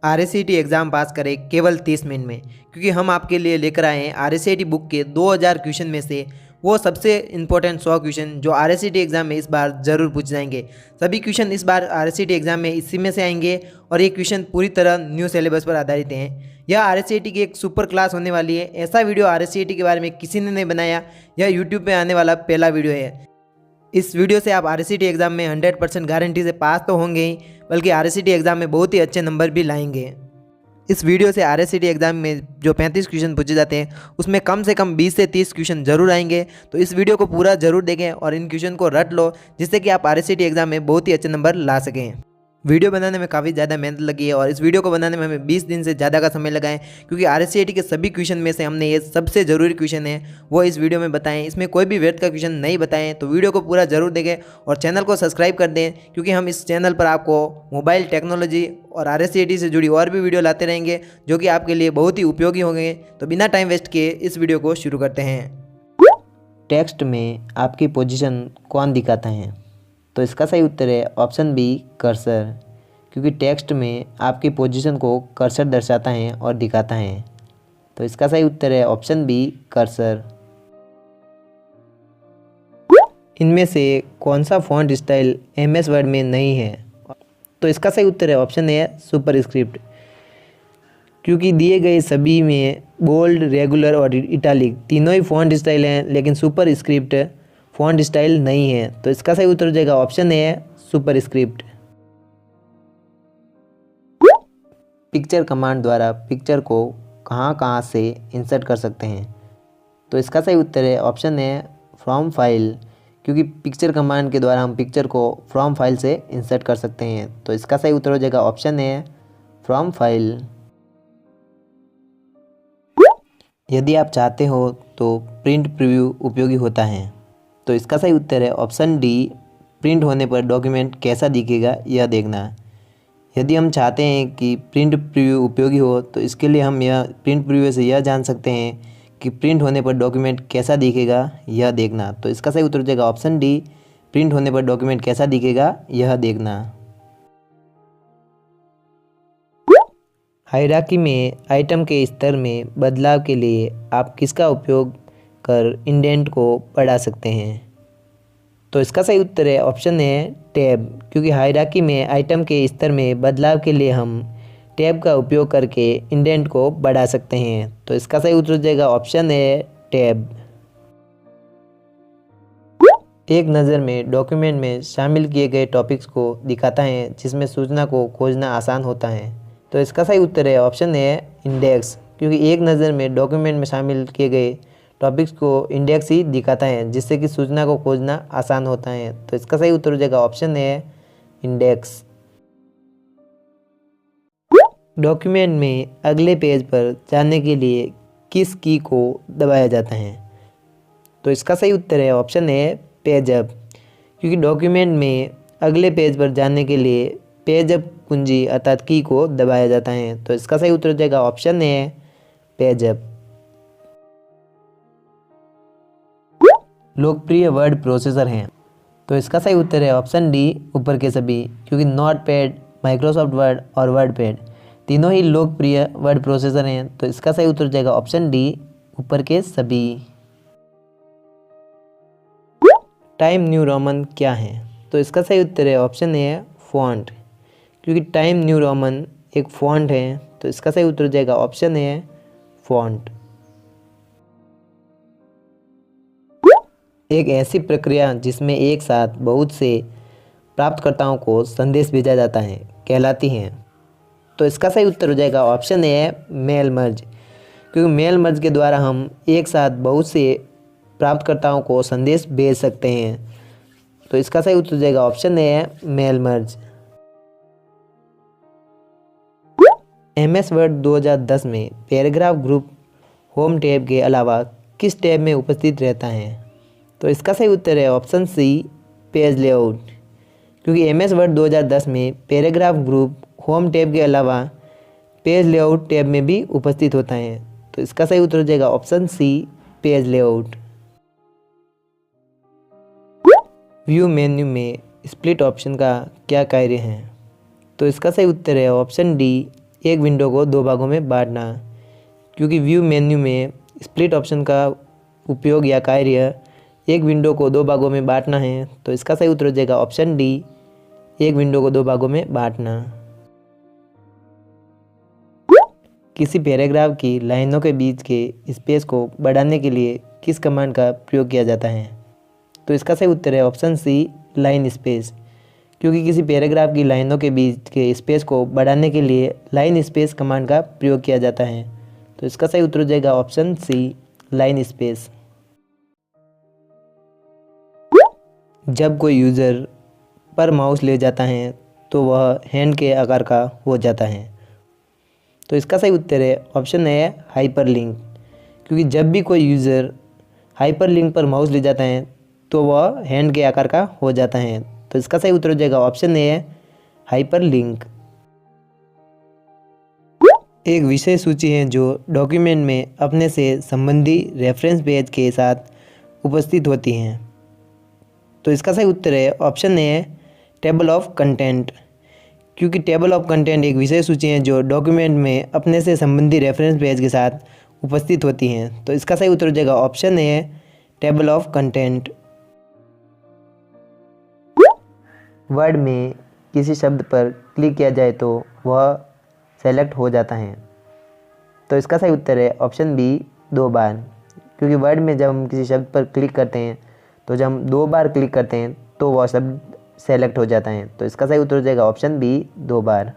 आरएससीटी exam pass करें केवल 30 minute में, क्योंकि हम आपके लिए लेकर आए हैं आरएससीटी बुक के 2000 क्वेश्चन में से वो सबसे इंपॉर्टेंट 100 क्वेश्चन जो आरएससीटी एग्ज़ाम में इस बार ज़रूर पूछ जाएंगे। सभी क्वेश्चन इस बार आरएससीटी एग्ज़ाम में इसी में से आएंगे और ये क्वेश्चन पूरी तरह न्यू सिलेबस पर आधारित हैं। यह आरएससीटी की एक सुपर क्लास होने वाली है। ऐसा वीडियो आरएससीटी के बारे में किसी ने नहीं बनाया। यह यूट्यूब पे आने वाला पहला वीडियो है। इस वीडियो से आप आरएससीटी एग्ज़ाम में 100% गारंटी से पास तो होंगे ही, बल्कि आरएससीटी एग्ज़ाम में बहुत ही अच्छे नंबर भी लाएंगे। इस वीडियो से आरएससीटी एग्ज़ाम में जो 35 क्वेश्चन पूछे जाते हैं उसमें कम से कम 20 से 30 क्वेश्चन जरूर आएंगे। तो इस वीडियो को पूरा जरूर देखें और इन क्वेश्चन को रट लो, जिससे कि आप आरएससीटी एग्ज़ाम में बहुत ही अच्छे नंबर ला सकें। वीडियो बनाने में काफ़ी ज़्यादा मेहनत लगी है और इस वीडियो को बनाने में हमें 20 दिन से ज़्यादा का समय लगा है, क्योंकि आरएससीटी के सभी क्वेश्चन में से हमने ये सबसे ज़रूरी क्वेश्चन है वो इस वीडियो में बताएं। इसमें कोई भी व्यर्थ का क्वेश्चन नहीं बताएं। तो वीडियो को पूरा जरूर देखें और चैनल को सब्सक्राइब कर दें, क्योंकि हम इस चैनल पर आपको मोबाइल टेक्नोलॉजी और आरएससीटी से जुड़ी और भी वीडियो लाते रहेंगे जो कि आपके लिए बहुत ही उपयोगी होंगे। तो बिना टाइम वेस्ट किए इस वीडियो को शुरू करते हैं। टेक्स्ट में आपकी पोजीशन कौन दिखाता है? तो इसका सही उत्तर है ऑप्शन बी, कर्सर, क्योंकि टेक्स्ट में आपकी पोजीशन को कर्सर दर्शाता है और दिखाता है। तो इसका सही उत्तर है ऑप्शन बी, कर्सर। इनमें से कौन सा फॉन्ट स्टाइल एमएस वर्ड में नहीं है? तो इसका सही उत्तर है ऑप्शन ए, सुपरस्क्रिप्ट, क्योंकि दिए गए सभी में बोल्ड, रेगुलर और इटालिक तीनों ही फॉन्ट स्टाइल हैं, लेकिन सुपरस्क्रिप्ट फॉन्ट स्टाइल नहीं है। तो इसका सही उत्तर हो जाएगा ऑप्शन ए, सुपरस्क्रिप्ट। पिक्चर कमांड द्वारा पिक्चर को कहां कहां से इंसर्ट कर सकते हैं? तो इसका सही उत्तर है ऑप्शन ए, फ्रॉम फाइल, क्योंकि पिक्चर कमांड के द्वारा हम पिक्चर को फ्रॉम फाइल से इंसर्ट कर सकते हैं। तो इसका सही उत्तर हो जाएगा ऑप्शन ए, फ्रॉम फाइल। यदि आप चाहते हो तो प्रिंट प्रीव्यू उपयोगी होता है? तो इसका सही उत्तर है ऑप्शन डी, प्रिंट होने पर डॉक्यूमेंट कैसा दिखेगा यह देखना। यदि हम चाहते हैं कि प्रिंट प्रीव्यू उपयोगी हो तो इसके लिए हम यह प्रिंट प्रीव्यू से यह जान सकते हैं कि प्रिंट होने पर डॉक्यूमेंट कैसा दिखेगा यह देखना। तो इसका सही उत्तर हो जाएगा ऑप्शन डी, प्रिंट होने पर डॉक्यूमेंट कैसा दिखेगा यह देखना। हायरार्की में आइटम के स्तर में बदलाव के लिए आप किसका उपयोग कर इंडेंट को बढ़ा सकते हैं? तो इसका सही उत्तर है ऑप्शन है टैब, क्योंकि हायरार्की में आइटम के स्तर में बदलाव के लिए हम टैब का उपयोग करके इंडेंट को बढ़ा सकते हैं। तो इसका सही उत्तर हो जाएगा ऑप्शन है टैब। एक नज़र में डॉक्यूमेंट में शामिल किए गए टॉपिक्स को दिखाता है जिसमें सूचना को खोजना आसान होता है। तो इसका सही उत्तर है ऑप्शन है इंडेक्स, क्योंकि एक नज़र में डॉक्यूमेंट में शामिल किए गए टॉपिक्स को इंडेक्स ही दिखाता है, जिससे कि सूचना को खोजना आसान होता है। तो इसका सही उत्तर हो जाएगा ऑप्शन है इंडेक्स। डॉक्यूमेंट में अगले पेज पर जाने के लिए किस की को दबाया जाता है? तो इसका सही उत्तर है ऑप्शन है पेज अप, क्योंकि डॉक्यूमेंट में अगले पेज पर जाने के लिए पेज अप कुंजी अर्थात की को दबाया जाता है। तो इसका सही उत्तर हो जाएगा ऑप्शन है पेज अप। लोकप्रिय वर्ड प्रोसेसर हैं? तो इसका सही उत्तर है ऑप्शन डी, ऊपर के सभी, क्योंकि नोटपैड, माइक्रोसॉफ्ट वर्ड और वर्डपैड तीनों ही लोकप्रिय वर्ड प्रोसेसर हैं। तो इसका सही उत्तर हो जाएगा ऑप्शन डी, ऊपर के सभी। टाइम न्यू रोमन क्या है? तो इसका सही उत्तर है ऑप्शन ए, फॉन्ट, क्योंकि टाइम न्यू रोमन एक फॉन्ट है। तो इसका सही उत्तर हो जाएगा ऑप्शन ए, फॉन्ट। एक ऐसी प्रक्रिया जिसमें एक साथ बहुत से प्राप्तकर्ताओं को संदेश भेजा जाता है कहलाती है? तो इसका सही उत्तर हो जाएगा ऑप्शन ए, मेल मर्ज, क्योंकि मेल मर्ज के द्वारा हम एक साथ बहुत से प्राप्तकर्ताओं को संदेश भेज सकते हैं। तो इसका सही उत्तर हो जाएगा option A, mail merge. MS Word 2010 में पैराग्राफ ग्रुप होम टैब के अलावा किस टैब में उपस्थित रहता है? तो इसका सही उत्तर है ऑप्शन सी, पेज लेआउट, क्योंकि एमएस वर्ड 2010 में पैराग्राफ ग्रुप होम टैब के अलावा पेज लेआउट टैब में भी उपस्थित होता है। तो इसका सही उत्तर हो जाएगा option C, page layout. View menu में स्प्लिट ऑप्शन का क्या कार्य है? तो इसका सही उत्तर है ऑप्शन डी, एक विंडो को दो भागों में बांटना, क्योंकि व्यू मेन्यू में स्प्लिट ऑप्शन का उपयोग या कार्य एक विंडो को दो भागों में बांटना है। तो इसका सही उत्तर हो जाएगा ऑप्शन डी, एक विंडो को दो भागों में बांटना। किसी पैराग्राफ की लाइनों के बीच के स्पेस को बढ़ाने के लिए किस कमांड का प्रयोग किया जाता है? तो इसका सही उत्तर है ऑप्शन सी, लाइन स्पेस, क्योंकि किसी पैराग्राफ की लाइनों के बीच के स्पेस को बढ़ाने के लिए लाइन स्पेस कमांड का प्रयोग किया जाता है। तो इसका सही उत्तर हो जाएगा ऑप्शन सी, लाइन स्पेस। जब कोई यूज़र पर माउस ले जाता है तो वह हैंड के आकार का हो जाता है। तो इसका सही उत्तर है ऑप्शन ए, हाइपरलिंक, क्योंकि जब भी कोई यूज़र हाइपरलिंक पर माउस ले जाता है तो वह हैंड के आकार का हो जाता है। तो इसका सही उत्तर हो जाएगा ऑप्शन ए, हाइपरलिंक। एक विषय सूची है जो डॉक्यूमेंट में अपने से संबंधी रेफरेंस पेज के साथ उपस्थित होती हैं। तो इसका सही उत्तर है option A, table of content, क्योंकि टेबल ऑफ कंटेंट एक विषय सूची है जो डॉक्यूमेंट में अपने से संबंधी रेफरेंस पेज के साथ उपस्थित होती हैं। तो इसका सही उत्तर हो जाएगा option A, table of content. Word में किसी शब्द पर क्लिक किया जाए तो वह सेलेक्ट हो जाता है। तो इसका सही उत्तर है ऑप्शन बी, दो बार, क्योंकि वर्ड में जब हम किसी शब्द पर क्लिक करते हैं तो जब हम दो बार क्लिक करते हैं तो वह शब्द सेलेक्ट हो जाता है। तो इसका सही उत्तर हो जाएगा ऑप्शन बी, दो बार।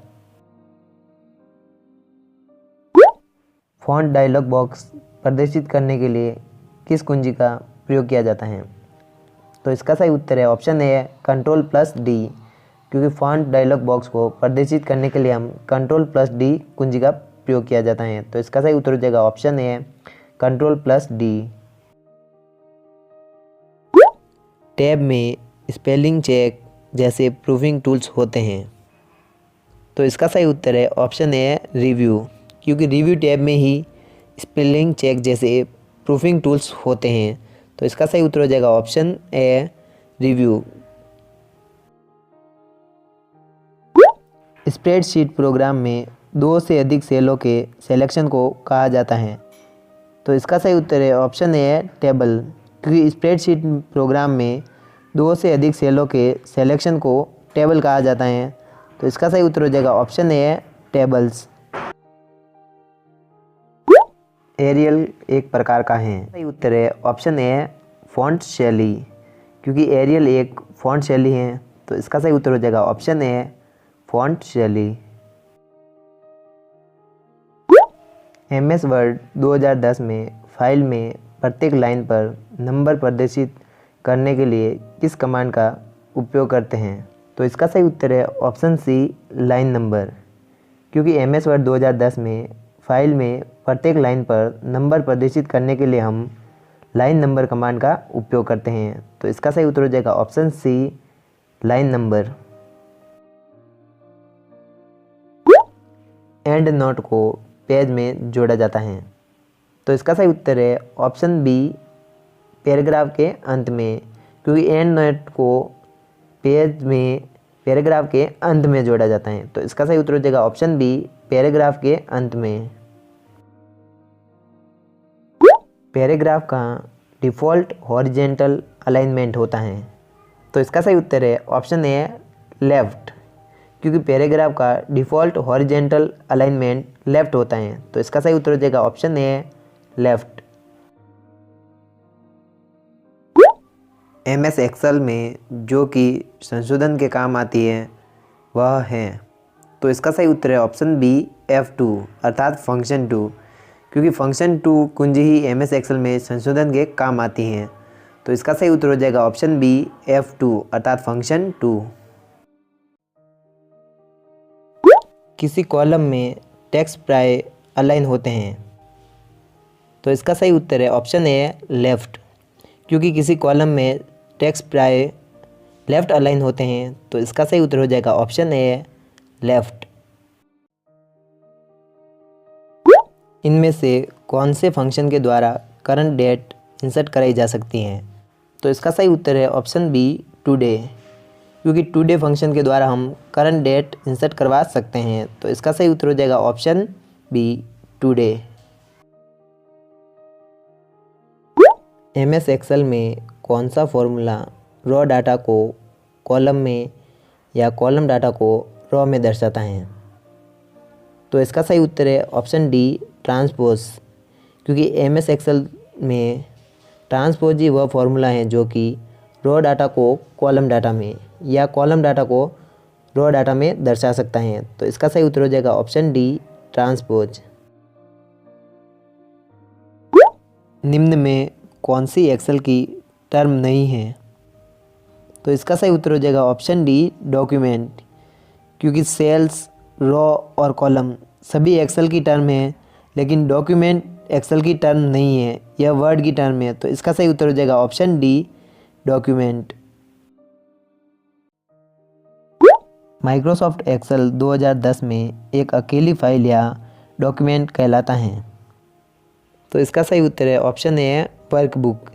फॉन्ट डायलॉग बॉक्स प्रदर्शित करने के लिए किस कुंजी का प्रयोग किया जाता है? तो इसका सही उत्तर है ऑप्शन ए, Ctrl+D, क्योंकि फॉन्ट डायलॉग बॉक्स को प्रदर्शित करने के लिए हम Ctrl+D कुंजी का प्रयोग किया जाता है। तो इसका सही उत्तर हो जाएगा ऑप्शन ए, Ctrl+D। टैब में स्पेलिंग चेक जैसे प्रूफिंग टूल्स होते हैं। तो इसका सही उत्तर है ऑप्शन ए, रिव्यू, क्योंकि रिव्यू टैब में ही स्पेलिंग चेक जैसे प्रूफिंग टूल्स होते हैं। तो इसका सही उत्तर हो जाएगा ऑप्शन ए, रिव्यू। स्प्रेडशीट प्रोग्राम में दो से अधिक सेलों के सिलेक्शन को कहा जाता है। तो इसका सही उत्तर है ऑप्शन ए, टेबल, क्योंकि स्प्रेडशीट प्रोग्राम में दो से अधिक सेलों के सिलेक्शन को टेबल कहा जाता है। तो इसका सही उत्तर हो जाएगा ऑप्शन ए, टेबल्स। एरियल एक प्रकार का है। सही उत्तर है ऑप्शन ए, फॉन्ट शैली, क्योंकि एरियल एक फॉन्ट शैली है। तो इसका सही उत्तर हो जाएगा ऑप्शन ए, फॉन्ट शैली। MS वर्ड 2010 में फाइल में प्रत्येक लाइन पर नंबर प्रदर्शित करने के लिए किस कमांड का उपयोग करते हैं? तो इसका सही उत्तर है ऑप्शन सी, लाइन नंबर, क्योंकि MS वर्ड 2010 में फाइल में प्रत्येक लाइन पर नंबर प्रदर्शित करने के लिए हम लाइन नंबर कमांड का उपयोग करते हैं। तो इसका सही उत्तर हो जाएगा option C, line number. Endnote को पेज में जोड़ा जाता है। तो इसका सही उत्तर है ऑप्शन बी, पैराग्राफ के अंत में, क्योंकि एंड नोट को पेज में पैराग्राफ के अंत में जोड़ा जाता है। तो इसका सही उत्तर हो जाएगा ऑप्शन बी, पैराग्राफ के अंत में। पैराग्राफ का डिफ़ॉल्ट हॉरिजेंटल अलाइनमेंट होता है। तो इसका सही उत्तर है ऑप्शन ए, लेफ़्ट, क्योंकि पैराग्राफ का डिफ़ॉल्ट हॉरिजेंटल अलाइनमेंट लेफ़्ट होता है। तो इसका सही उत्तर हो जाएगा option A, left. MS Excel में जो कि संशोधन के काम आती है वह है। तो इसका सही उत्तर है ऑप्शन बी, F2, अर्थात फंक्शन 2, क्योंकि फंक्शन 2 कुंजी ही MS एक्सेल में संशोधन के काम आती हैं। तो इसका सही उत्तर हो जाएगा ऑप्शन बी, F2, अर्थात फंक्शन 2। किसी कॉलम में टेक्स्ट प्राय अलाइन होते हैं। तो इसका सही उत्तर है ऑप्शन ए, लेफ़्ट, क्योंकि किसी कॉलम में टेक्स्ट प्राय लेफ़्ट अलाइन होते हैं। तो इसका सही उत्तर हो जाएगा ऑप्शन ए, लेफ़्ट। इनमें से कौन से फंक्शन के द्वारा करंट डेट इंसर्ट कराई जा सकती है? तो इसका सही उत्तर है ऑप्शन बी, टुडे, क्योंकि टुडे फंक्शन के द्वारा हम करंट डेट इंसर्ट करवा सकते हैं। तो इसका सही उत्तर हो जाएगा option B, today. MS Excel में कौन सा फॉर्मूला रॉ डाटा को कॉलम में या कॉलम डाटा को रॉ में दर्शाता है? तो इसका सही उत्तर है ऑप्शन डी, ट्रांसपोज। क्योंकि MS एक्सेल में ट्रांसपोज ही वह फॉर्मूला है जो कि रॉ डाटा को कॉलम डाटा में या कॉलम डाटा को रॉ डाटा में दर्शा सकता है। तो इसका सही उत्तर हो जाएगा ऑप्शन डी, ट्रांसपोज। निम्न में कौन सी एक्सेल की टर्म नहीं है? तो इसका सही उत्तर हो जाएगा ऑप्शन डी, डॉक्यूमेंट। क्योंकि सेल्स, रॉ और कॉलम सभी एक्सेल की टर्म है, लेकिन डॉक्यूमेंट एक्सेल की टर्म नहीं है, यह वर्ड की टर्म है। तो इसका सही उत्तर हो जाएगा option D, document. Microsoft Excel 2010 में एक अकेली फाइल या डॉक्यूमेंट कहलाता है। तो इसका सही उत्तर है ऑप्शन ए, वर्कबुक।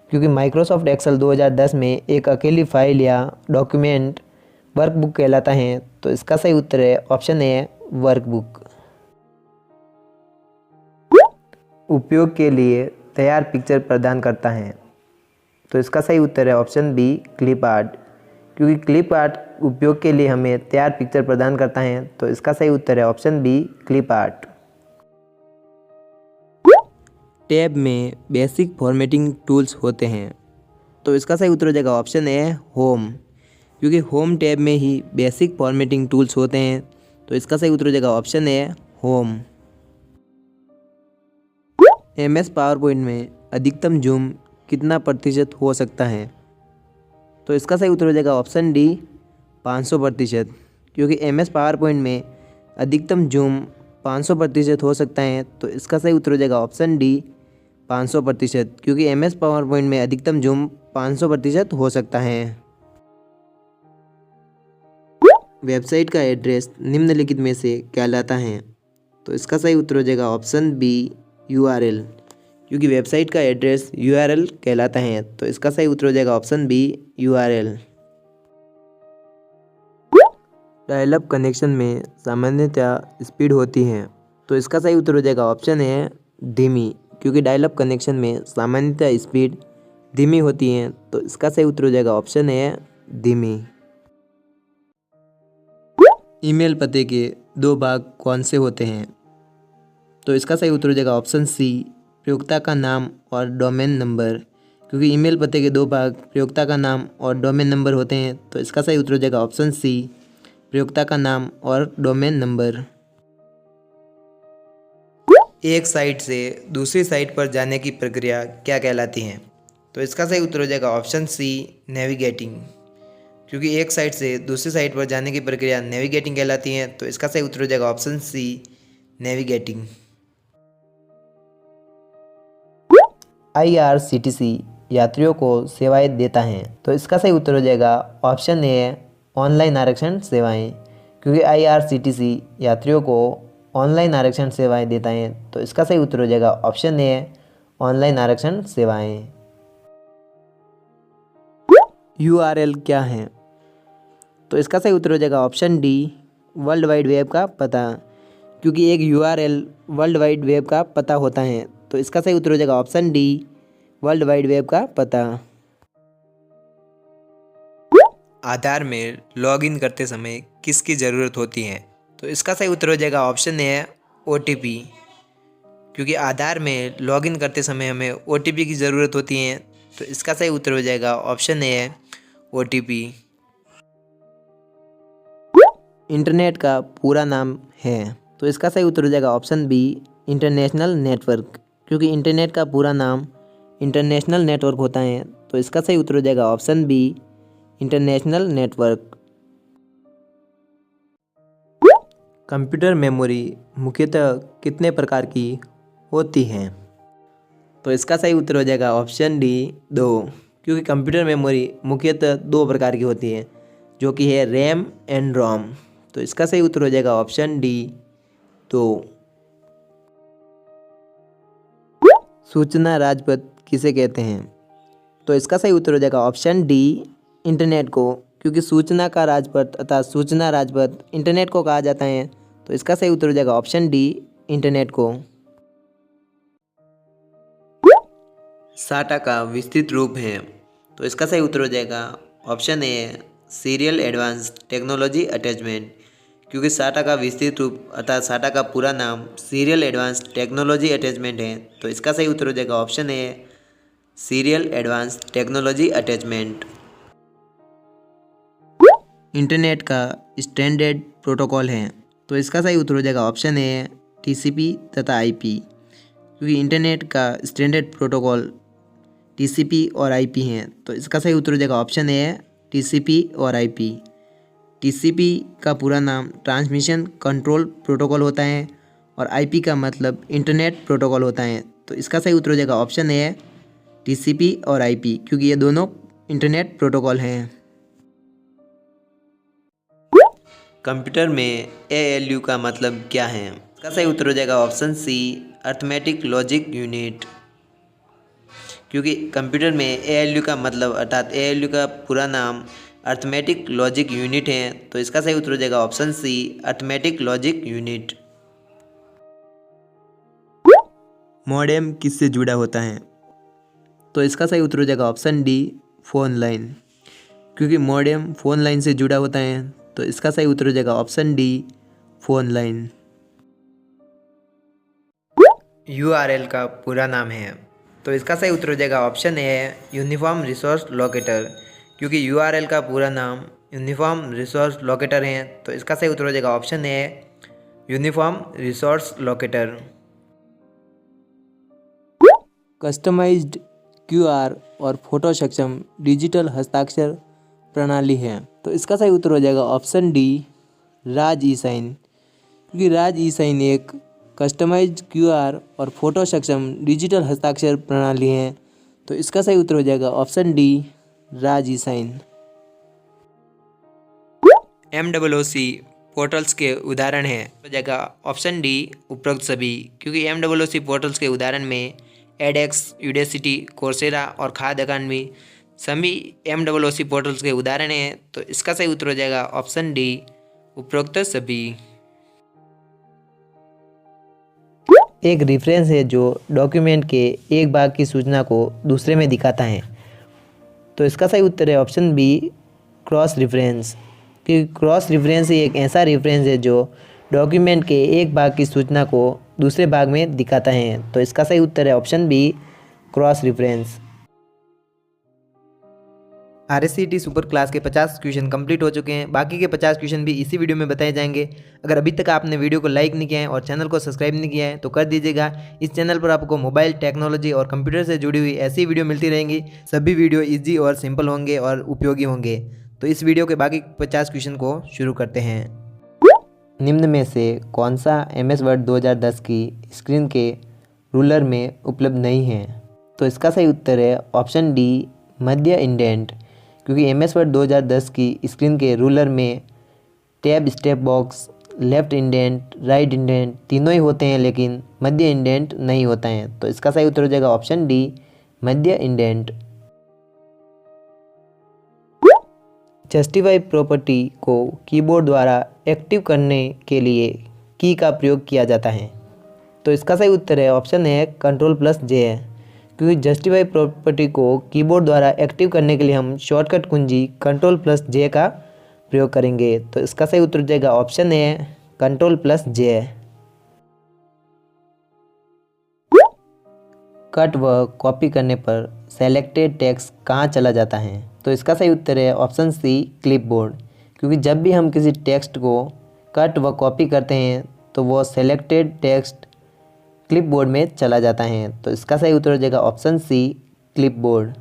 क्योंकि माइक्रोसॉफ्ट एक्सेल 2010 में एक अकेली फाइल या डॉक्यूमेंट वर्कबुक कहलाता है। तो इसका सही उत्तर है ऑप्शन ए, वर्कबुक। उपयोग के लिए तैयार पिक्चर प्रदान करता है। तो इसका सही उत्तर है ऑप्शन बी, क्लिप आर्ट। क्योंकि क्लिप आर्ट उपयोग के लिए हमें तैयार पिक्चर प्रदान करता है। तो इसका सही उत्तर है option B, clip art. Tab में बेसिक फॉर्मेटिंग टूल्स होते हैं। तो इसका सही उत्तर हो जाएगा ऑप्शन ए, होम। क्योंकि होम टैब में ही बेसिक फॉर्मेटिंग टूल्स होते हैं। तो इसका सही उत्तर हो जाएगा option A, home. MS PowerPoint में अधिकतम जूम कितना प्रतिशत हो सकता है? तो इसका सही उत्तर हो जाएगा ऑप्शन डी, 500%। क्योंकि MS पावरपॉइंट में अधिकतम जूम 500% हो सकता है। तो इसका सही उत्तर हो जाएगा ऑप्शन डी, 500%। क्योंकि MS पावरपॉइंट में अधिकतम जूम 500% हो सकता है। वेबसाइट का एड्रेस निम्नलिखित में से कहलाता है? तो इसका सही उत्तर हो जाएगा ऑप्शन बी, URL। क्योंकि वेबसाइट का एड्रेस URL कहलाता है। तो इसका सही उत्तर हो जाएगा option B, URL। Dial up connection में सामान्यतः स्पीड होती है। तो इसका सही उत्तर हो जाएगा ऑप्शन ए, धीमी। क्योंकि डायल अप कनेक्शन में सामान्यतः स्पीड धीमी होती है। तो इसका सही उत्तर हो जाएगा ऑप्शन ए, धीमी। ईमेल पते के 2 भाग कौन से होते हैं? तो इसका सही उत्तर हो जाएगा ऑप्शन सी, प्रयोक्ता का नाम और डोमेन नंबर। क्योंकि ईमेल पते के 2 भाग प्रयोक्ता का नाम और डोमेन नंबर होते हैं। तो इसका सही उत्तर हो जाएगा ऑप्शन सी, प्रयोक्ता का नाम और डोमेन नंबर। एक साइट से दूसरी साइट पर जाने की प्रक्रिया क्या कहलाती है? तो इसका सही उत्तर हो जाएगा ऑप्शन सी, नेविगेटिंग। क्योंकि एक साइट से दूसरी साइट पर जाने की प्रक्रिया नेविगेटिंग कहलाती है। तो इसका सही उत्तर हो जाएगा ऑप्शन सी, नेविगेटिंग। IRCTC यात्रियों को सेवाएं देता है। तो इसका सही उत्तर हो जाएगा ऑप्शन ए, ऑनलाइन आरक्षण सेवाएं। क्योंकि IRCTC यात्रियों को ऑनलाइन आरक्षण सेवाएं देता है। तो इसका सही उत्तर हो जाएगा ऑप्शन ए, ऑनलाइन आरक्षण सेवाएं। URL क्या है? तो इसका सही उत्तर हो जाएगा option D, world wide web का पता। क्योंकि एक URL वर्ल्ड वाइड वेब का पता होता है। तो इसका सही उत्तर हो जाएगा option D, world wide web का पता। आधार में लॉगिन करते समय किसकी ज़रूरत होती है? तो इसका सही उत्तर हो जाएगा ऑप्शन ए, OTP। क्योंकि आधार में लॉगिन करते समय हमें OTP की ज़रूरत होती है। तो इसका सही उत्तर हो जाएगा ऑप्शन ए, OTP। इंटरनेट का पूरा नाम है। तो इसका सही उत्तर हो जाएगा ऑप्शन बी, इंटरनेशनल नेटवर्क। क्योंकि इंटरनेट का पूरा नाम इंटरनेशनल नेटवर्क होता है। तो इसका सही उत्तर हो जाएगा option B, international network. Computer memory मुख्यतः कितने प्रकार की होती है? तो इसका सही उत्तर हो जाएगा ऑप्शन डी, 2। क्योंकि कंप्यूटर मेमोरी मुख्यतः 2 प्रकार की होती है, जो कि है रैम एंड रोम। तो इसका सही उत्तर हो जाएगा ऑप्शन डी, 2। सूचना राजपथ किसे कहते हैं? तो इसका सही उत्तर हो जाएगा ऑप्शन डी, इंटरनेट को। क्योंकि सूचना का राजपथ अर्थात सूचना राजपथ इंटरनेट को कहा जाता है। तो इसका सही उत्तर हो जाएगा ऑप्शन डी, इंटरनेट को। साटा का विस्तृत रूप है। तो इसका सही उत्तर हो जाएगा ऑप्शन ए, सीरियल एडवांस टेक्नोलॉजी अटैचमेंट। क्योंकि साटा का विस्तृत रूप अर्थात साटा का पूरा नाम सीरियल एडवांस टेक्नोलॉजी अटैचमेंट है। तो इसका सही उत्तर हो जाएगा ऑप्शन ए, serial advance technology attachment. Internet का स्टैंडर्ड प्रोटोकॉल है। तो इसका सही उत्तर हो जाएगा ऑप्शन ए, टीसीपी तथा आईपी। क्योंकि इंटरनेट का स्टैंडर्ड प्रोटोकॉल टीसीपी और आईपी हैं। तो इसका सही उत्तर हो जाएगा ऑप्शन ए, टीसीपी और आईपी। टीसीपी का पूरा नाम ट्रांसमिशन कंट्रोल प्रोटोकॉल होता है और आईपी का मतलब इंटरनेट प्रोटोकॉल होता है। तो इसका सही उत्तर हो जाएगा ऑप्शन ए, टीसीपी और आईपी, क्योंकि ये दोनों इंटरनेट प्रोटोकॉल हैं। कंप्यूटर में एएलयू का मतलब क्या है? इसका सही उत्तर हो जाएगा option C, arithmetic logic unit. क्योंकि कंप्यूटर में एएलयू का मतलब अर्थात एएलयू का पूरा नाम अर्थमेटिक लॉजिक यूनिट है। तो इसका सही उत्तर हो जाएगा option C, arithmetic logic unit. Modem किससे जुड़ा होता है? तो इसका सही उत्तर हो जाएगा ऑप्शन डी, फ़ोन लाइन। क्योंकि मॉडेम फ़ोन लाइन से जुड़ा होता है। तो इसका सही उत्तर हो जाएगा option D, phone line. URL का पूरा नाम है। तो इसका सही उत्तर हो जाएगा option A, uniform resource locator. क्योंकि यूआरएल का पूरा नाम यूनिफॉर्म रिसोर्स लोकेटर है। तो इसका सही उत्तर हो जाएगा option A, uniform resource locator. Customized QR और फोटो सक्षम डिजिटल हस्ताक्षर प्रणाली है। तो इसका सही उत्तर हो जाएगा option D, Raj e sign. क्योंकि राज ई साइन एक कस्टमाइज्ड क्यूआर और फोटो सक्षम डिजिटल हस्ताक्षर प्रणाली है। तो इसका सही उत्तर हो जाएगा option D, Raj e sign. MOOC portals के उदाहरण है। हो जाएगा ऑप्शन डी, उपरोक्त सभी। क्योंकि MOOC पोर्टल्स के उदाहरण में एडेक्स, यूडेसिटी, कोर्सेरा और खाद अकादमी सभी MOOC पोर्टल्स के उदाहरण हैं। तो इसका सही उत्तर हो जाएगा ऑप्शन डी, उपरोक्त सभी। एक रेफरेंस है जो डॉक्यूमेंट के एक भाग की सूचना को दूसरे में दिखाता है। तो इसका सही उत्तर है ऑप्शन बी, क्रॉस रेफरेंस। क्योंकि क्रॉस रेफरेंस एक ऐसा रेफरेंस है जो डॉक्यूमेंट के एक भाग की सूचना को दूसरे भाग में दिखाता है। तो इसका सही उत्तर है option B, cross reference. RSCT super class के 50 क्वेश्चन कंप्लीट हो चुके हैं। बाकी के 50 क्वेश्चन भी इसी वीडियो में बताए जाएंगे। अगर अभी तक आपने वीडियो को लाइक नहीं किया है और चैनल को सब्सक्राइब नहीं किया है तो कर दीजिएगा। इस चैनल पर आपको मोबाइल टेक्नोलॉजी और कंप्यूटर से जुड़ी हुई ऐसी वीडियो मिलती रहेंगी। सभी वीडियो ईजी और सिंपल होंगे और उपयोगी होंगे। तो इस वीडियो के बाकी 50 क्वेश्चन को शुरू करते हैं। निम्न में से कौन सा MS वर्ड 2010 की स्क्रीन के रूलर में उपलब्ध नहीं है? तो इसका सही उत्तर है ऑप्शन डी, मध्य इंडेंट। क्योंकि MS वर्ड 2010 की स्क्रीन के रूलर में tab, step box, left indent, right indent तीनों ही होते हैं, लेकिन मध्य इंडेंट नहीं होता है। तो इसका सही उत्तर हो जाएगा ऑप्शन डी, मध्य इंडेंट। जस्टिफाई प्रॉपर्टी को कीबोर्ड द्वारा एक्टिव करने के लिए की का प्रयोग किया जाता है। तो इसका सही उत्तर है ऑप्शन है Ctrl+J है। क्योंकि जस्टिफाई प्रॉपर्टी को कीबोर्ड द्वारा एक्टिव करने के लिए हम शॉर्टकट कुंजी Ctrl+J का प्रयोग करेंगे। तो इसका सही उत्तर हो जाएगा ऑप्शन है Ctrl+J। कट व कॉपी करने पर सेलेक्टेड टेक्स्ट कहाँ चला जाता है? तो इसका सही उत्तर है ऑप्शन सी, क्लिपबोर्ड। क्योंकि जब भी हम किसी टेक्स्ट को कट व कॉपी करते हैं तो वो सेलेक्टेड टेक्स्ट क्लिपबोर्ड में चला जाता है। तो इसका सही उत्तर हो जाएगा option C, clipboard.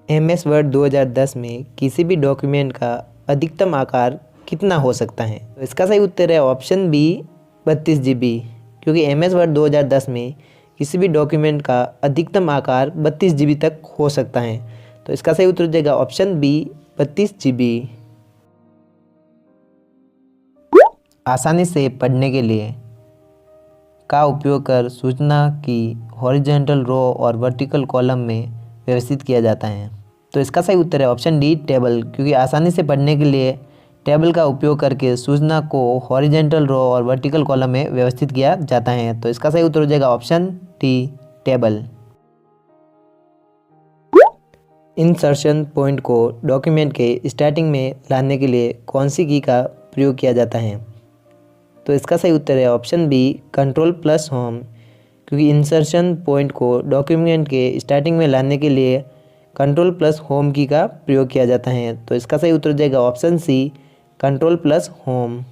MS word 2010 में किसी भी डॉक्यूमेंट का अधिकतम आकार कितना हो सकता है? तो इसका सही उत्तर है ऑप्शन बी, 32 GB। क्योंकि MS वर्ड 2010 में किसी भी डॉक्यूमेंट का अधिकतम आकार 32 GB तक हो सकता है। तो इसका सही उत्तर हो जाएगा ऑप्शन बी, 32 GB। आसानी से पढ़ने के लिए का उपयोग कर सूचना की हॉरिजॉन्टल रो और वर्टिकल कॉलम में व्यवस्थित किया जाता है। तो इसका सही उत्तर है ऑप्शन डी टेबल, क्योंकि आसानी से पढ़ने के लिए टेबल का उपयोग करके सूचना को हॉरिजेंटल रो और वर्टिकल कॉलम में व्यवस्थित किया जाता है। तो इसका सही उत्तर हो जाएगा option D table. Insertion point को डॉक्यूमेंट के स्टार्टिंग में लाने के लिए कौन सी की का प्रयोग किया जाता है? तो इसका सही उत्तर है option B control plus home, क्योंकि इंसर्शन पॉइंट को डॉक्यूमेंट के स्टार्टिंग में लाने के लिए कंट्रोल प्लस होम की का प्रयोग किया जाता है। तो इसका सही उत्तर हो जाएगा option C control plus home.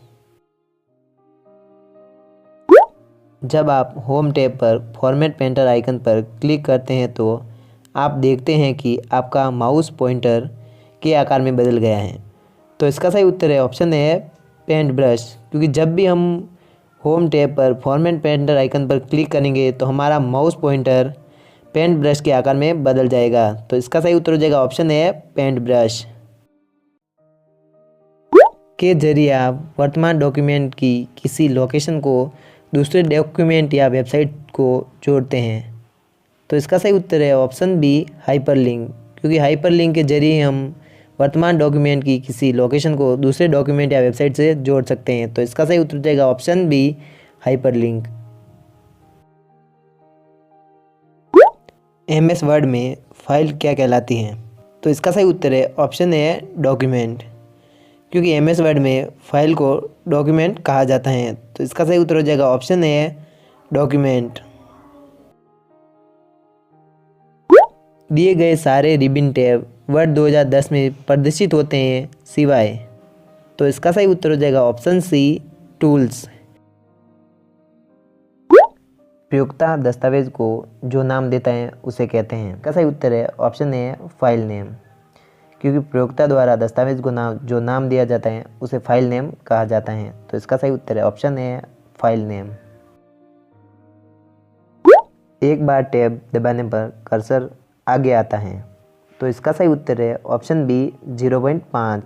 जब आप होम टैब पर फॉर्मेट पेंटर आइकन पर क्लिक करते हैं तो आप देखते हैं कि आपका माउस पॉइंटर के आकार में बदल गया है। तो इसका सही उत्तर है ऑप्शन ए पेंट ब्रश, क्योंकि जब भी हम होम टैब पर फॉर्मेट पेंटर आइकन पर क्लिक करेंगे तो हमारा माउस पॉइंटर पेंट ब्रश के आकार में बदल जाएगा। तो इसका सही उत्तर हो जाएगा ऑप्शन ए पेंट ब्रश। के जरिए आप वर्तमान डॉक्यूमेंट की किसी लोकेशन को दूसरे डॉक्यूमेंट या वेबसाइट को जोड़ते हैं। तो इसका सही उत्तर है ऑप्शन बी हाइपरलिंक, क्योंकि हाइपरलिंक के जरिए हम वर्तमान डॉक्यूमेंट की किसी लोकेशन को दूसरे डॉक्यूमेंट या वेबसाइट से जोड़ सकते हैं। तो इसका सही उत्तर हो जाएगा option B hyperlink. MS word में फाइल क्या कहलाती है? तो इसका सही उत्तर है ऑप्शन ए डॉक्यूमेंट, क्योंकि MS वर्ड में फाइल को डॉक्यूमेंट कहा जाता है। तो इसका सही उत्तर हो जाएगा ऑप्शन ए डॉक्यूमेंट। दिए गए सारे रिबन टैब वर्ड 2010 में प्रदर्शित होते हैं सिवाय। तो इसका सही उत्तर हो जाएगा ऑप्शन सी टूल्स। प्रयोक्ता दस्तावेज को जो नाम देता है उसे कहते हैं। इसका सही उत्तर है ऑप्शन ए फाइल नेम, क्योंकि प्रयोक्ता द्वारा दस्तावेज को जो नाम दिया जाता है उसे फाइल नेम कहा जाता है। तो इसका सही उत्तर है ऑप्शन ए फाइल नेम। एक बार टैब दबाने पर कर्सर आगे आता है। तो इसका सही उत्तर है ऑप्शन बी 0.5,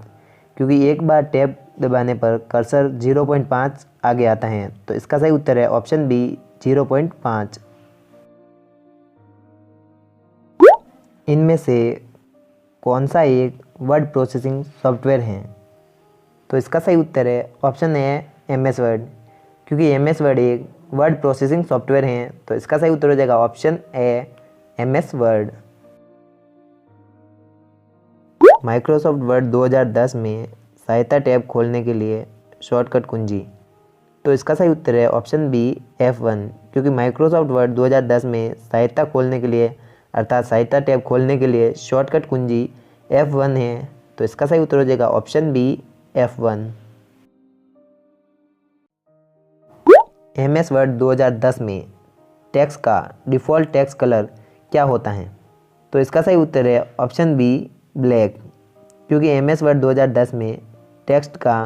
क्योंकि एक बार टैब दबाने पर कर्सर 0.5 आगे आता है। तो इसका सही उत्तर है ऑप्शन बी 0.5। इनमें से कौन सा एक वर्ड प्रोसेसिंग सॉफ्टवेयर है? तो इसका सही उत्तर है ऑप्शन ए MS वर्ड, क्योंकि MS वर्ड एक वर्ड प्रोसेसिंग सॉफ्टवेयर है। तो इसका सही उत्तर हो जाएगा ऑप्शन ए MS वर्ड। माइक्रोसॉफ्ट वर्ड 2010 में सहायता टैब खोलने के लिए शॉर्टकट कुंजी। तो इसका सही उत्तर है ऑप्शन बी F1, क्योंकि माइक्रोसॉफ्ट वर्ड 2010 में सहायता खोलने के लिए अर्थात सहायता टैब खोलने के लिए शॉर्टकट कुंजी F1 है। तो इसका सही उत्तर हो जाएगा option B F1। MS word 2010 में टेक्स्ट का डिफ़ॉल्ट टेक्स्ट कलर क्या होता है? तो इसका सही उत्तर है ऑप्शन बी ब्लैक, क्योंकि MS वर्ड 2010 में टेक्स्ट का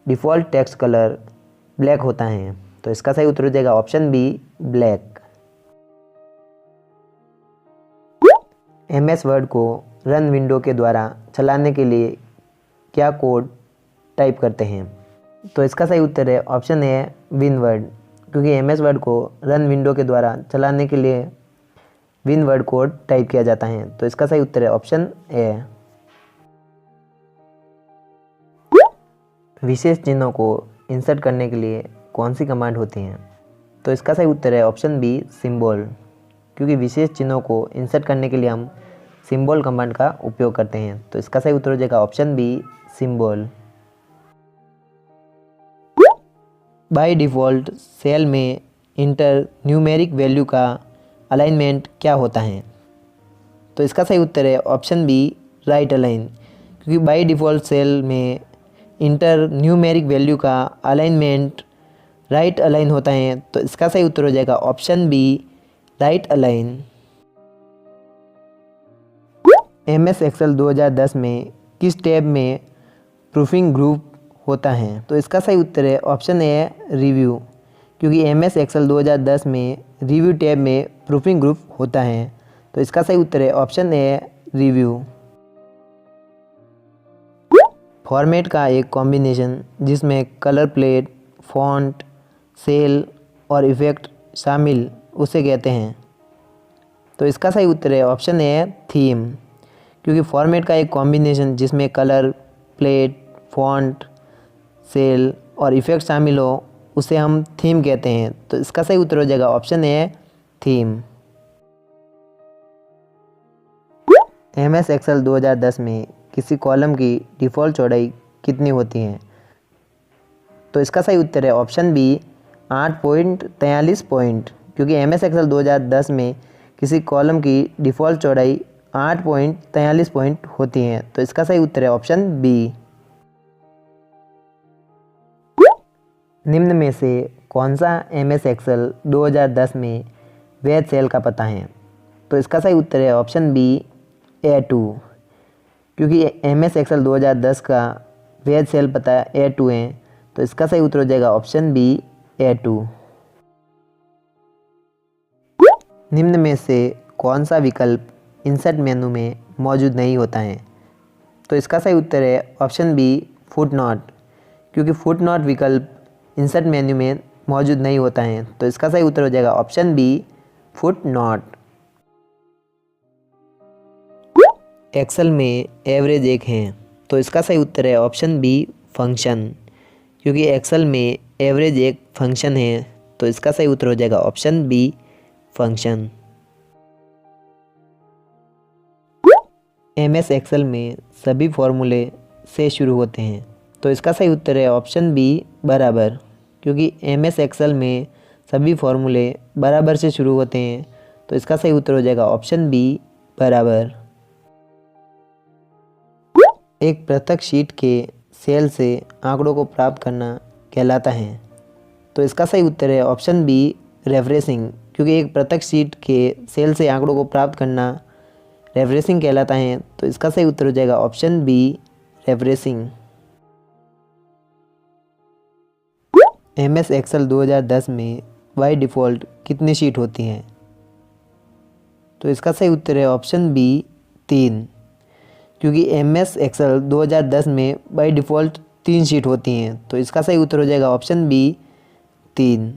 डिफ़ॉल्ट टेक्स्ट कलर ब्लैक होता है। तो इसका सही उत्तर हो जाएगा option B black. MS word को रन विंडो के द्वारा चलाने के लिए क्या कोड टाइप करते हैं? तो इसका सही उत्तर है ऑप्शन ए विन वर्ड, क्योंकि MS वर्ड को रन विंडो के द्वारा चलाने के लिए विन वर्ड कोड टाइप किया जाता है। तो इसका सही उत्तर है ऑप्शन ए। विशेष चिन्हों को इंसर्ट करने के लिए कौन सी कमांड होती हैं? तो इसका सही उत्तर है ऑप्शन बी सिंबल, क्योंकि विशेष चिन्हों को इंसर्ट करने के लिए हम सिंबल कमांड का उपयोग करते हैं। तो इसका सही उत्तर हो जाएगा option B symbol. By default cell में इंटर न्यूमेरिक वैल्यू का अलाइनमेंट क्या होता है? तो इसका सही उत्तर है ऑप्शन बी राइट अलाइन, क्योंकि बाय डिफ़ॉल्ट सेल में इंटर न्यूमेरिक वैल्यू का अलाइनमेंट राइट अलाइन होता है। तो इसका सही उत्तर हो जाएगा option B right align. MS excel 2010 में किस टैब में प्रूफिंग ग्रुप होता है? तो इसका सही उत्तर है ऑप्शन ए रिव्यू, क्योंकि MS एक्सेल 2010 में रिव्यू टैब में प्रूफिंग ग्रुप होता है। तो इसका सही उत्तर है ऑप्शन ए रिव्यू। फॉर्मेट का एक कॉम्बिनेशन जिसमें कलर प्लेट, फॉन्ट, सेल और इफ़ेक्ट शामिल उसे कहते हैं। तो इसका सही उत्तर है ऑप्शन ए थीम, क्योंकि फॉर्मेट का एक कॉम्बिनेशन जिसमें कलर, प्लेट, फॉन्ट, सेल और इफ़ेक्ट शामिल हो उसे हम थीम कहते हैं। तो इसका सही उत्तर हो जाएगा option A theme. MS excel 2010 में किसी कॉलम की डिफ़ॉल्ट चौड़ाई कितनी होती है? तो इसका सही उत्तर है ऑप्शन बी 8.43 पॉइंट, क्योंकि MS एक्सेल 2010 में किसी कॉलम की डिफ़ॉल्ट चौड़ाई 8.43 पॉइंट होती है। तो इसका सही उत्तर है ऑप्शन बी। निम्न में से कौन सा MS एक्सेल 2010 में वैध सेल का पता है? तो इसका सही उत्तर है ऑप्शन बी A2, क्योंकि MS एक्सेल 2010 का वैध सेल पता A2 है। तो इसका सही उत्तर हो जाएगा ऑप्शन बी A2। निम्न में से कौन सा विकल्प इंसर्ट मेनू में मौजूद नहीं होता है? तो इसका सही उत्तर है ऑप्शन बी फुटनोट, क्योंकि फुटनोट विकल्प इंसर्ट मेन्यू में मौजूद नहीं होता है। तो इसका सही उत्तर हो जाएगा ऑप्शन बी फुटनोट। एक्सेल में एवरेज एक है। तो इसका सही उत्तर है ऑप्शन बी फंक्शन, क्योंकि एक्सेल में एवरेज एक फंक्शन है। तो इसका सही उत्तर हो जाएगा option B function. MS Excel में सभी फॉर्मूले से शुरू होते हैं। तो इसका सही उत्तर है ऑप्शन बी बराबर, क्योंकि MS एक्सेल में सभी फॉर्मूले बराबर से शुरू होते हैं। तो इसका सही उत्तर हो जाएगा ऑप्शन बी बराबर। एक पृथक शीट के सेल से आंकड़ों को प्राप्त करना कहलाता है। तो इसका सही उत्तर है ऑप्शन बी रेफरेंसिंग, क्योंकि एक पृथक शीट के सेल से आंकड़ों को प्राप्त करना रेफरेंसिंग कहलाता है। तो इसका सही उत्तर हो जाएगा option B referencing. MS excel 2010 में बाय डिफ़ॉल्ट कितनी शीट होती हैं? तो इसका सही उत्तर है ऑप्शन बी 3, क्योंकि MS एक्सेल 2010 में बाय डिफ़ॉल्ट 3 शीट होती हैं। तो इसका सही उत्तर हो जाएगा ऑप्शन बी 3।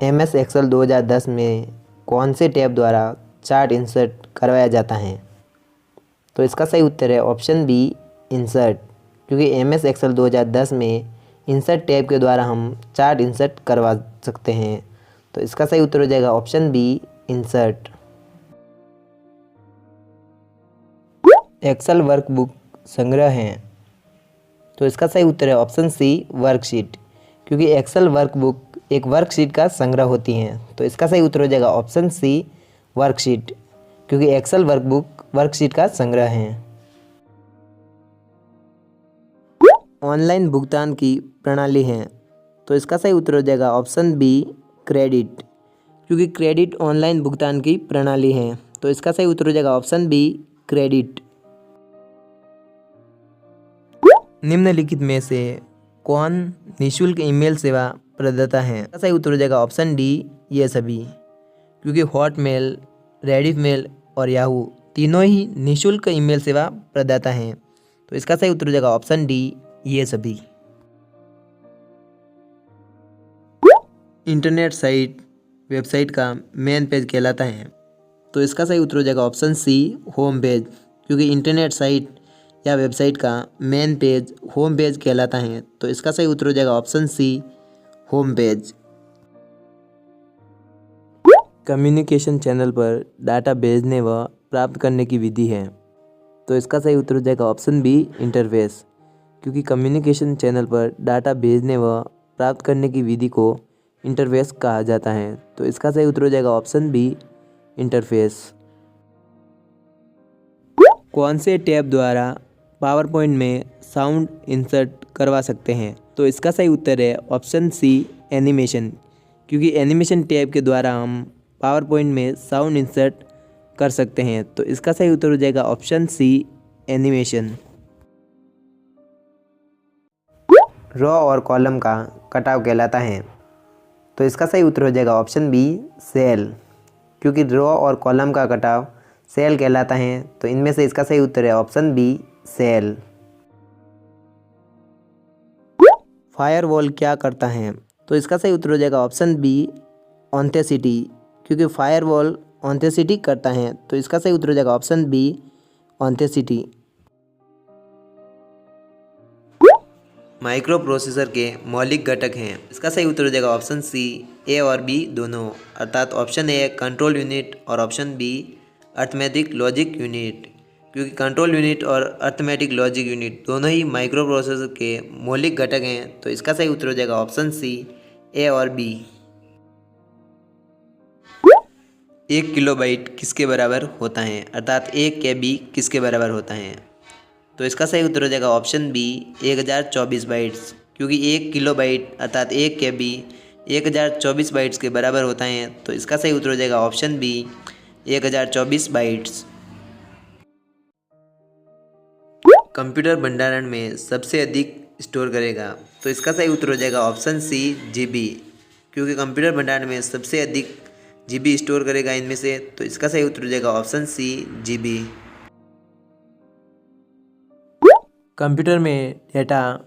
MS एक्सेल 2010 में कौन से टैब द्वारा चार्ट इंसर्ट करवाया जाता है? तो इसका सही उत्तर है ऑप्शन बी इंसर्ट, क्योंकि MS एक्सेल 2010 में इंसर्ट टैब के द्वारा हम चार्ट इंसर्ट करवा सकते हैं। तो इसका सही उत्तर हो जाएगा option B insert. Excel workbook संग्रह हैं। तो इसका सही उत्तर है ऑप्शन सी वर्कशीट, क्योंकि एक्सेल वर्कबुक एक वर्कशीट का संग्रह होती हैं। तो इसका सही उत्तर हो जाएगा ऑप्शन सी वर्कशीट, क्योंकि एक्सेल वर्कबुक वर्कशीट का संग्रह है। ऑनलाइन भुगतान की प्रणाली है। तो इसका सही उत्तर हो जाएगा ऑप्शन बी क्रेडिट, क्योंकि क्रेडिट ऑनलाइन भुगतान की प्रणाली है। तो इसका सही उत्तर हो जाएगा ऑप्शन बी क्रेडिट। निम्नलिखित में से कौन निःशुल्क ईमेल सेवा प्रदाता है? इसका सही उत्तर हो जाएगा ऑप्शन डी ये सभी, क्योंकि हॉटमेल, रेडिफमेल और याहू तीनों ही निःशुल्क ईमेल सेवा प्रदाता हैं। तो इसका सही उत्तर हो जाएगा ऑप्शन डी ये सभी। इंटरनेट साइट वेबसाइट का मेन पेज कहलाता है। तो इसका सही उत्तर हो जाएगा ऑप्शन सी होम पेज, क्योंकि इंटरनेट साइट या वेबसाइट का मेन पेज होम पेज कहलाता है। तो इसका सही उत्तर हो जाएगा option C home page. Communication channel पर डाटा भेजने व प्राप्त करने की विधि है। तो इसका सही उत्तर हो जाएगा ऑप्शन बी इंटरफेस, क्योंकि कम्युनिकेशन चैनल पर डाटा भेजने व प्राप्त करने की विधि को इंटरफेस कहा जाता है। तो इसका सही उत्तर हो जाएगा ऑप्शन बी इंटरफेस। कौन से टैब द्वारा पावर पॉइंट में साउंड इंसर्ट करवा सकते हैं? तो इसका सही उत्तर है ऑप्शन सी एनिमेशन, क्योंकि एनिमेशन टैब के द्वारा हम पावर पॉइंट में साउंड इंसर्ट कर सकते हैं। तो इसका सही उत्तर हो जाएगा ऑप्शन सी एनिमेशन। रो और कॉलम का कटाव कहलाता है। तो इसका सही उत्तर हो जाएगा ऑप्शन बी सेल, क्योंकि रो और कॉलम का कटाव सेल कहलाता है। तो इनमें से इसका सही उत्तर है ऑप्शन बी सेल। फायरवॉल क्या करता है? तो इसका सही उत्तर हो जाएगा ऑप्शन बी ऑथेंटिसिटी, क्योंकि फायरवॉल ऑथेंटिसिटी करता है। तो इसका सही उत्तर हो जाएगा option B, authenticity. Micro processor के मौलिक घटक हैं। इसका सही उत्तर हो जाएगा ऑप्शन सी, ए और बी दोनों, अर्थात ऑप्शन ए कंट्रोल यूनिट और option B arithmetic logic unit, क्योंकि कंट्रोल यूनिट और अर्थमेटिक लॉजिक यूनिट दोनों ही माइक्रो प्रोसेसर के मौलिक घटक हैं। तो इसका सही उत्तर हो जाएगा ऑप्शन सी, ए और बी। 1 किलोबाइट किसके बराबर होता है, अर्थात 1 KB किसके बराबर होता है। तो इसका सही उत्तर हो जाएगा ऑप्शन बी, 1024 बाइट्स, क्योंकि 1 किलोबाइट अर्थात 1 KB 1024 बाइट्स के बराबर होता है। तो इसका सही उत्तर हो जाएगा ऑप्शन बी, 1024 बाइट्स। कंप्यूटर भंडारण में सबसे अधिक स्टोर करेगा। तो इसका सही उत्तर हो जाएगा ऑप्शन सी, GB, क्योंकि कंप्यूटर भंडारण में सबसे अधिक GB स्टोर करेगा इनमें से। तो इसका सही उत्तर हो जाएगा ऑप्शन सी, GB। कंप्यूटर में डेटा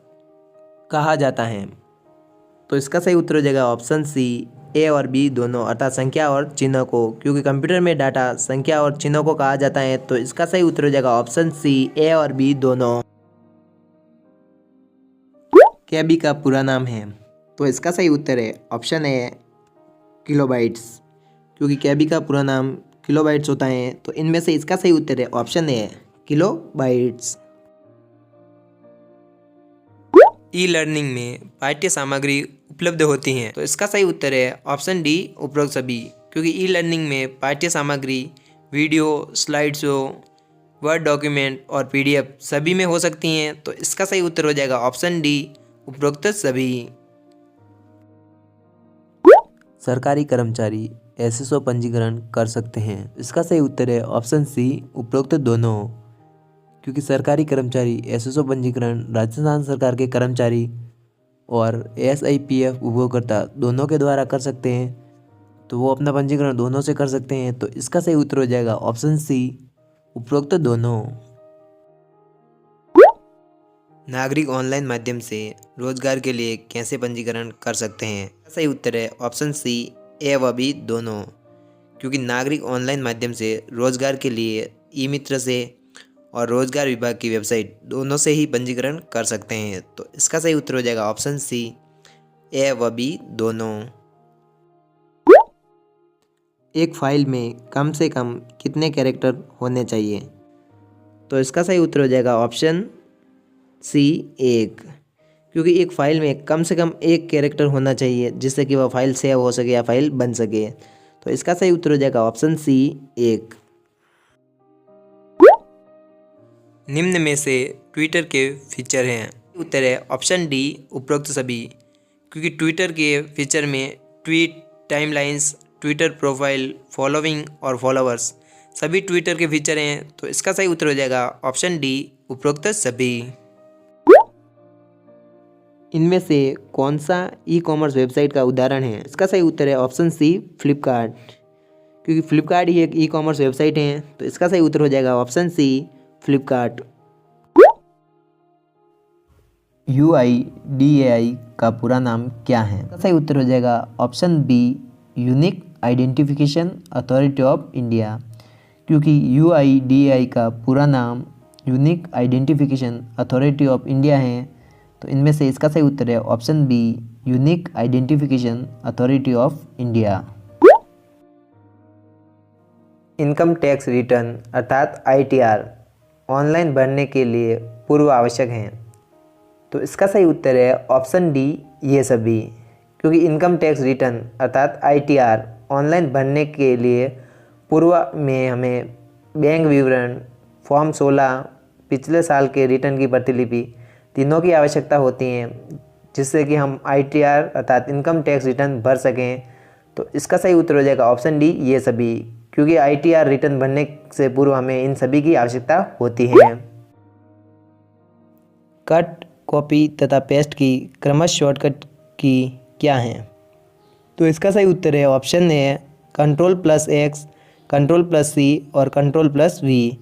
कहा जाता है। तो इसका सही उत्तर हो जाएगा ऑप्शन सी, ए और बी दोनों, अर्थात संख्या और चिन्ह को, क्योंकि कंप्यूटर में डाटा संख्या और चिन्हों को कहा जाता है। तो इसका सही उत्तर हो जाएगा ऑप्शन सी, ए और बी दोनों। KB का पूरा नाम है। तो इसका सही उत्तर है ऑप्शन ए, किलोबाइट्स, क्योंकि KB का पूरा नाम किलोबाइट्स होता है। तो इनमें से इसका सही उत्तर है ऑप्शन ए, किलोबाइट्स। ई लर्निंग में पाठ्य सामग्री उपलब्ध होती हैं। तो इसका सही उत्तर है ऑप्शन डी, उपरोक्त सभी, क्योंकि ई लर्निंग में पाठ्य सामग्री video, slide show, word document और PDF सभी में हो सकती हैं। तो इसका सही उत्तर हो जाएगा ऑप्शन डी, उपरोक्त सभी। सरकारी कर्मचारी SSO पंजीकरण कर सकते हैं। इसका सही उत्तर है ऑप्शन सी, उपरोक्त दोनों, क्योंकि सरकारी कर्मचारी SSO पंजीकरण राजस्थान सरकार के कर्मचारी और SIPF उपभोक्ता दोनों के द्वारा कर सकते हैं। तो वो अपना पंजीकरण दोनों से कर सकते हैं। तो इसका सही उत्तर हो जाएगा ऑप्शन सी, उपरोक्त दोनों। नागरिक ऑनलाइन माध्यम से रोजगार के लिए कैसे पंजीकरण कर सकते हैं। सही उत्तर है ऑप्शन सी, ए व बी दोनों, क्योंकि नागरिक ऑनलाइन माध्यम से रोजगार के लिए ई-मित्र से और रोजगार विभाग की वेबसाइट दोनों से ही पंजीकरण कर सकते हैं। तो इसका सही उत्तर हो जाएगा ऑप्शन सी, ए व बी दोनों। एक फाइल में कम से कम कितने कैरेक्टर होने चाहिए। तो इसका सही उत्तर हो जाएगा ऑप्शन सी, 1, क्योंकि एक फाइल में कम से कम 1 कैरेक्टर होना चाहिए जिससे कि वह फाइल सेव हो सके या फाइल बन सके। तो इसका सही उत्तर हो जाएगा ऑप्शन सी, 1। निम्न में से ट्विटर के फीचर हैं। उत्तर है ऑप्शन डी, उपरोक्त सभी, क्योंकि ट्विटर के फीचर में tweet, timelines, Twitter profile, following और फॉलोअर्स सभी ट्विटर के फीचर हैं। तो इसका सही उत्तर हो जाएगा ऑप्शन डी, उपरोक्त सभी। इनमें से कौन सा ई-कॉमर्स वेबसाइट का उदाहरण है। इसका सही उत्तर है ऑप्शन सी, फ्लिपकार्ट, क्योंकि फ्लिपकार्ट ही एक ई-कॉमर्स वेबसाइट है। तो इसका सही उत्तर हो जाएगा ऑप्शन सी, फ्लिपकार्ट। UIDAI का पूरा नाम क्या है। इसका सही उत्तर हो जाएगा option B, unique identification authority of India, क्योंकि UIDAI का पूरा नाम unique identification authority of India है। तो इनमें से इसका सही उत्तर है option B, unique identification authority of India. Income tax return अर्थात ITR ऑनलाइन भरने के लिए पूर्व आवश्यक हैं। तो इसका सही उत्तर है ऑप्शन डी, ये सभी, क्योंकि इनकम टैक्स रिटर्न अर्थात ITR ऑनलाइन भरने के लिए पूर्व में हमें बैंक विवरण, फॉर्म 16, पिछले साल के रिटर्न की प्रतिलिपि तीनों की आवश्यकता होती है, जिससे कि हम ITR अर्थात इनकम टैक्स रिटर्न भर सकें। तो इसका सही उत्तर हो जाएगा ऑप्शन डी, ये सभी, क्योंकि ITR रिटर्न भरने से पूर्व हमें इन सभी की आवश्यकता होती है। कट, कॉपी तथा पेस्ट की क्रमश शॉर्टकट की क्या हैं। तो इसका सही उत्तर है ऑप्शन ए, Ctrl+X, Ctrl+C और Ctrl+V,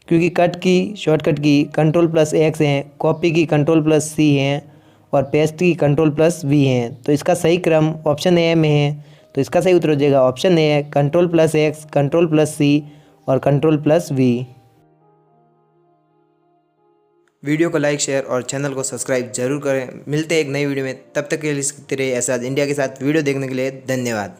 क्योंकि कट की शॉर्टकट की Ctrl+X हैं, कॉपी की Ctrl+C हैं और पेस्ट की Ctrl+V हैं। तो इसका सही क्रम ऑप्शन ए में है। तो इसका सही उत्तर हो जाएगा ऑप्शन ए है Ctrl+X, Ctrl+C और Ctrl+V। वीडियो को लाइक, शेयर और चैनल को सब्सक्राइब जरूर करें। मिलते हैं एक नई वीडियो में, तब तक के लिए सीखते रहिए ऐसा इंडिया के साथ। वीडियो देखने के लिए धन्यवाद।